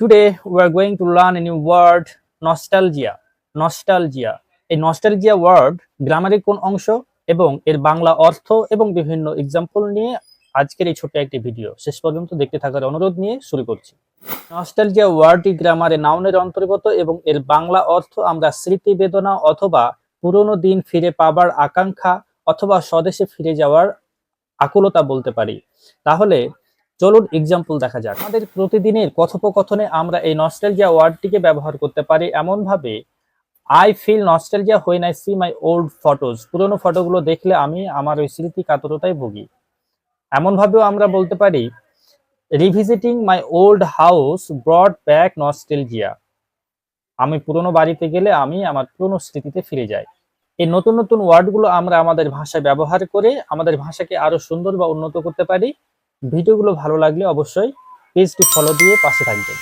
Today we are going to learn a new word, nostalgia. Nostalgia. এই nostalgia word গ্রামারের কোন অংশ এবং এর বাংলা অর্থ এবং বিভিন্ন এক্সাম্পল নিয়ে আজকের এই ছোট্ট একটি ভিডিও শেষ পর্যন্ত দেখতে থাকার অনুরোধ নিয়ে শুরু করছি। নস্টালজিয়া ওয়ার্ডটি গ্রামারে নাউনের অন্তর্গত এবং এর বাংলা অর্থ আমরা স্মৃতি বেদনা অথবা পুরনো দিন ফিরে পাবার আকাঙ্ক্ষা অথবা স্বদেশে ফিরে যাওয়ার আকুলতা বলতে পারি। তাহলে চলুন এক্সাম্পল দেখা যাক। আমাদের প্রতিদিনের কথোপকথনে আমরা এই নস্টালজিয়া ওয়ার্ডটিকে ব্যবহার করতে পারি এমন ভাবে, I feel nostalgia when I see my old photos. পুরনো ফটোগুলো দেখলে আমি আমার ওই স্মৃতি কাতরতায় ভুগি। এমন ভাবেও আমরা বলতে পারি, revisiting my old house brought back nostalgia. আমি পুরনো বাড়িতে গেলে আমি আমার পুরনো স্মৃতিতে ফিরে যাই। এই নতুন নতুন ওয়ার্ডগুলো আমরা আমাদের ভাষায় ব্যবহার করে আমাদের ভাষাকে আরো সুন্দর বা উন্নত করতে পারি। ভিডিওগুলো ভালো লাগলে অবশ্যই পেজটি ফলো দিয়ে পাশে থাকবেন।